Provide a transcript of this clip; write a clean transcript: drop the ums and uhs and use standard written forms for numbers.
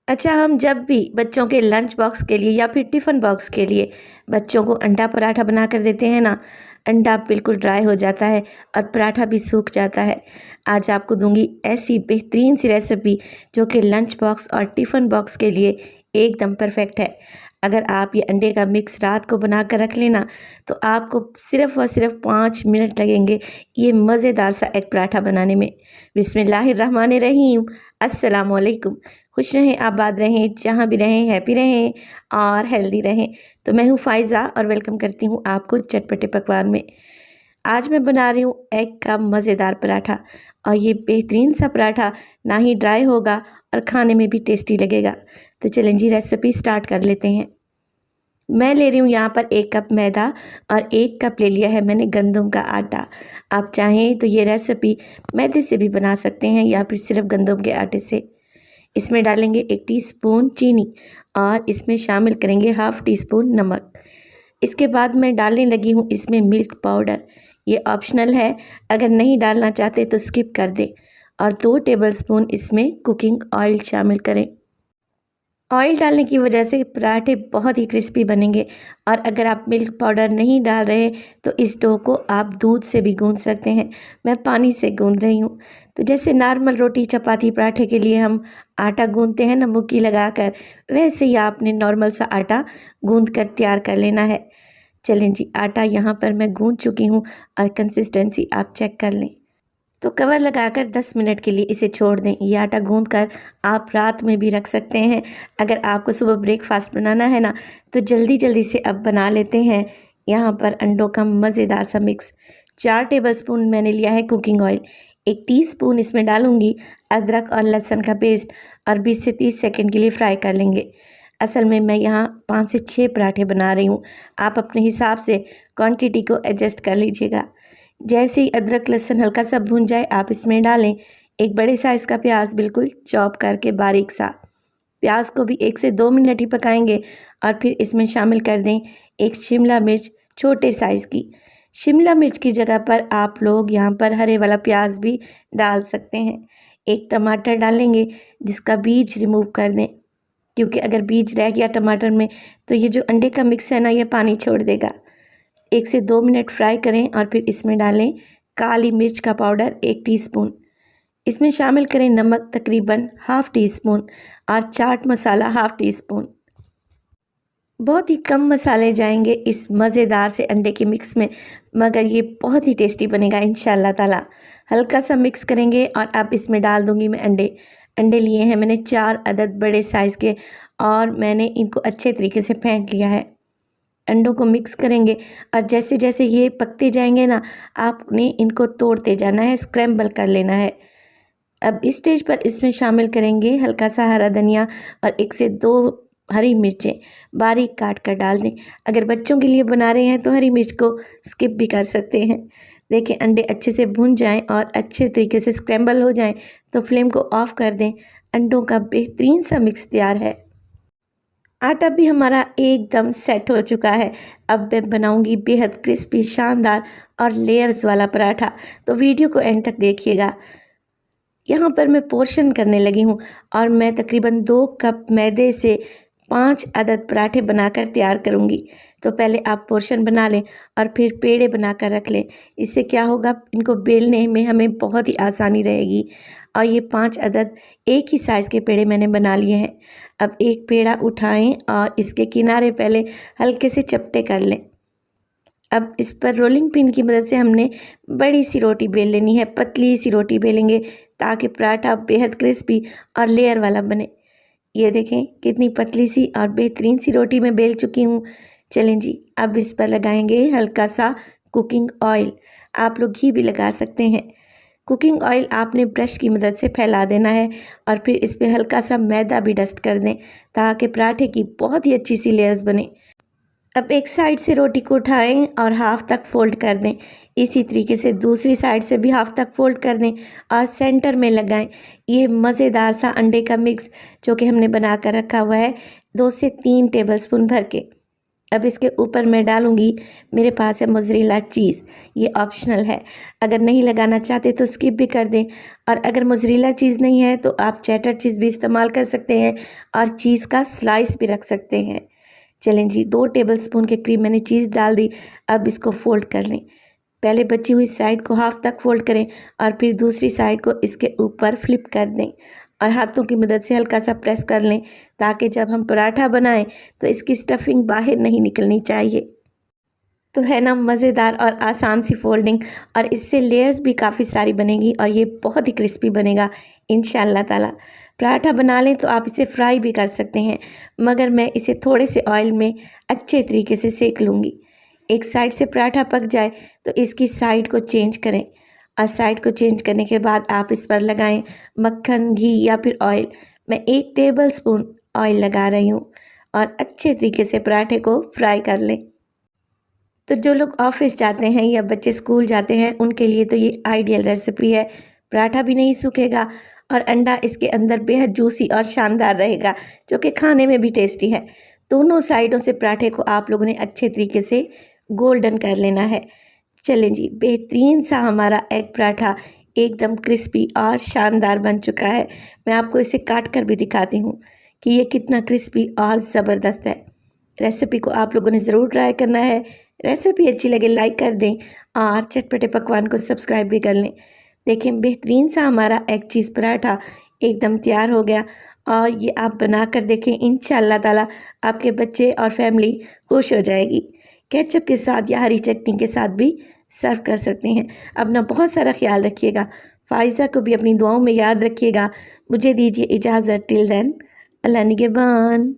अच्छा, हम जब भी बच्चों के लंच बॉक्स के लिए या फिर टिफ़िन बॉक्स के लिए बच्चों को अंडा पराठा बना कर देते हैं ना, अंडा बिल्कुल ड्राई हो जाता है और पराठा भी सूख जाता है। आज आपको दूँगी ऐसी बेहतरीन सी रेसिपी जो कि लंच बॉक्स और टिफ़िन बॉक्स के लिए एकदम परफेक्ट है। अगर आप ये अंडे का मिक्स रात को बना कर रख लेना, तो आपको सिर्फ़ और सिर्फ़ 5 मिनट लगेंगे ये मज़ेदार सा एग पराठा बनाने में। बिस्मिल्लाहिर्रहमानिर्रहीम। अस्सलामु अलैकुम। खुश रहें, आबाद रहें, जहाँ भी रहें, हैप्पी रहें और हेल्दी रहें। तो मैं हूँ फ़ाइज़ा और वेलकम करती हूँ आपको चटपटे पकवान में। आज मैं बना रही हूँ एग का मज़ेदार पराठा और ये बेहतरीन सा पराठा ना ही ड्राई होगा और खाने में भी टेस्टी लगेगा। तो चलें जी, रेसिपी स्टार्ट कर लेते हैं। मैं ले रही हूँ यहाँ पर 1 कप मैदा और 1 कप ले लिया है मैंने गंदम का आटा। आप चाहें तो ये रेसिपी मैदे से भी बना सकते हैं या फिर सिर्फ़ गंदम के आटे से। इसमें डालेंगे 1 टीस्पून चीनी और इसमें शामिल करेंगे हाफ़ टी स्पून नमक। इसके बाद मैं डालने लगी हूँ इसमें मिल्क पाउडर। ये ऑप्शनल है, अगर नहीं डालना चाहते तो स्किप कर दें। और 2 टेबलस्पून इसमें कुकिंग ऑयल शामिल करें। ऑयल डालने की वजह से पराठे बहुत ही क्रिस्पी बनेंगे। और अगर आप मिल्क पाउडर नहीं डाल रहे तो इस डो को आप दूध से भी गूंद सकते हैं। मैं पानी से गूंद रही हूँ। तो जैसे नॉर्मल रोटी चपाती पराठे के लिए हम आटा गूंदते हैं ना मुक्की लगाकर, वैसे ही आपने नॉर्मल सा आटा गूंद कर तैयार कर लेना है। चलें जी, आटा यहाँ पर मैं गूंद चुकी हूँ और कंसिस्टेंसी आप चेक कर लें। तो कवर लगाकर 10 मिनट के लिए इसे छोड़ दें। ये आटा गूंद कर आप रात में भी रख सकते हैं। अगर आपको सुबह ब्रेकफास्ट बनाना है ना, तो जल्दी जल्दी से अब बना लेते हैं। यहाँ पर अंडों का मज़ेदार सा मिक्स। 4 टेबलस्पून मैंने लिया है कुकिंग ऑयल। 1 टीस्पून इसमें डालूंगी अदरक और लहसुन का पेस्ट और 20 से 30 सेकंड के लिए फ्राई कर लेंगे। असल में मैं यहाँ 5 से 6 पराठे बना रही हूँ। आप अपने हिसाब से क्वांटिटी को एडजस्ट कर लीजिएगा। जैसे ही अदरक लहसुन हल्का सा भून जाए, आप इसमें डालें 1 बड़े साइज़ का प्याज बिल्कुल चॉप करके बारीक सा। प्याज को भी 1 से 2 मिनट ही पकाएंगे और फिर इसमें शामिल कर दें 1 शिमला मिर्च छोटे साइज़ की। शिमला मिर्च की जगह पर आप लोग यहाँ पर हरे वाला प्याज भी डाल सकते हैं। 1 टमाटर डालेंगे जिसका बीज रिमूव कर दें, क्योंकि अगर बीज रह गया टमाटर में तो ये जो अंडे का मिक्स है ना, ये पानी छोड़ देगा। 1 से 2 मिनट फ्राई करें और फिर इसमें डालें काली मिर्च का पाउडर 1 टीस्पून। इसमें शामिल करें नमक तकरीबन हाफ़ टी स्पून और chaat masala half tea spoon. बहुत ही कम मसाले जाएंगे इस मज़ेदार से अंडे के मिक्स में, मगर ये बहुत ही टेस्टी बनेगा इंशाल्लाह ताला। हल्का सा मिक्स करेंगे और अब इसमें डाल दूंगी मैं अंडे। अंडे लिए हैं मैंने 4 अदद बड़े साइज़ के और मैंने इनको अच्छे तरीके से फेंट लिया है। अंडों को मिक्स करेंगे और जैसे जैसे ये पकते जाएंगे ना, आपने इनको तोड़ते जाना है, स्क्रैम्बल कर लेना है। अब इस स्टेज पर इसमें शामिल करेंगे हल्का सा हरा धनिया और 1 से 2 हरी मिर्चें बारीक काट कर डाल दें। अगर बच्चों के लिए बना रहे हैं तो हरी मिर्च को स्किप भी कर सकते हैं। देखें, अंडे अच्छे से भुन जाएं और अच्छे तरीके से स्क्रैम्बल हो जाएं तो फ्लेम को ऑफ कर दें। अंडों का बेहतरीन सा मिक्स तैयार है। आटा भी हमारा एकदम सेट हो चुका है। अब मैं बनाऊंगी बेहद क्रिस्पी, शानदार और लेयर्स वाला पराठा। तो वीडियो को एंड तक देखिएगा। यहाँ पर मैं पोर्शन करने लगी हूँ और मैं तकरीबन 2 कप मैदे से 5 अदद पराठे बनाकर तैयार करूँगी। तो पहले आप पोर्शन बना लें और फिर पेड़े बनाकर रख लें। इससे क्या होगा, इनको बेलने में हमें बहुत ही आसानी रहेगी। और ये 5 अदद एक ही साइज़ के पेड़े मैंने बना लिए हैं। अब एक पेड़ा उठाएं और इसके किनारे पहले हल्के से चपटे कर लें। अब इस पर रोलिंग पिन की मदद से हमने बड़ी सी रोटी बेल लेनी है। पतली सी रोटी बेलेंगे ताकि पराठा बेहद क्रिस्पी और लेयर वाला बने। ये देखें कितनी पतली सी और बेहतरीन सी रोटी मैं बेल चुकी हूँ। चलें जी, अब इस पर लगाएंगे हल्का सा कुकिंग ऑयल। आप लोग घी भी लगा सकते हैं। कुकिंग ऑयल आपने ब्रश की मदद से फैला देना है और फिर इस पर हल्का सा मैदा भी डस्ट कर दें ताकि पराठे की बहुत ही अच्छी सी लेयर्स बने। अब एक साइड से रोटी को उठाएं और हाफ तक फोल्ड कर दें। इसी तरीके से दूसरी साइड से भी हाफ तक फोल्ड कर दें और सेंटर में लगाएं। ये मज़ेदार सा अंडे का मिक्स जो कि हमने बना कर रखा हुआ है 2 से 3 टेबलस्पून भर के। अब इसके ऊपर मैं डालूँगी, मेरे पास है मोज़रेला चीज़। ये ऑप्शनल है, अगर नहीं लगाना चाहते तो स्किप भी कर दें। और अगर मोज़रेला चीज़ नहीं है तो आप चेडर चीज़ भी इस्तेमाल कर सकते हैं और चीज़ का स्लाइस भी रख सकते हैं। चलें जी, 2 टेबलस्पून के करीब मैंने चीज़ डाल दी। अब इसको फ़ोल्ड कर लें। पहले बची हुई साइड को हाफ तक फ़ोल्ड करें और फिर दूसरी साइड को इसके ऊपर फ्लिप कर दें और हाथों की मदद से हल्का सा प्रेस कर लें, ताकि जब हम पराठा बनाएं तो इसकी स्टफिंग बाहर नहीं निकलनी चाहिए। तो है ना मज़ेदार और आसान सी फोल्डिंग, और इससे लेयर्स भी काफ़ी सारी बनेगी और ये बहुत ही क्रिस्पी बनेगा इंशाअल्लाह ताला। पराठा बना लें तो आप इसे फ्राई भी कर सकते हैं, मगर मैं इसे थोड़े से ऑयल में अच्छे तरीके से सेक लूँगी। एक साइड से पराठा पक जाए तो इसकी साइड को चेंज करें और साइड को चेंज करने के बाद आप इस पर लगाएं मक्खन, घी या फिर ऑयल। मैं 1 टेबलस्पून ऑयल लगा रही हूँ और अच्छे तरीके से पराठे को फ्राई कर लें। तो जो लोग ऑफिस जाते हैं या बच्चे स्कूल जाते हैं उनके लिए तो ये आइडियल रेसिपी है। पराठा भी नहीं सूखेगा और अंडा इसके अंदर बेहद जूसी और शानदार रहेगा, जो कि खाने में भी टेस्टी है। दोनों साइडों से पराठे को आप लोगों ने अच्छे तरीके से गोल्डन कर लेना है। चलें जी, बेहतरीन सा हमारा एग पराठा एकदम क्रिस्पी और शानदार बन चुका है। मैं आपको इसे काट कर भी दिखाती हूँ कि ये कितना क्रिस्पी और ज़बरदस्त है। रेसिपी को आप लोगों ने ज़रूर ट्राई करना है। रेसिपी अच्छी लगे लाइक कर दें और चटपटे पकवान को सब्सक्राइब भी कर लें। देखें, बेहतरीन सा हमारा एग चीज़ पराठा एकदम तैयार हो गया और ये आप बना कर देखें, इंशाअल्लाह ताला आपके बच्चे और फैमिली खुश हो जाएगी। केचप के साथ या हरी चटनी के साथ भी सर्व कर सकते हैं। अपना बहुत सारा ख्याल रखिएगा। फ़ाइज़ा को भी अपनी दुआओं में याद रखिएगा। मुझे दीजिए इजाज़त। टिल देन, अल्लाह निगहबान।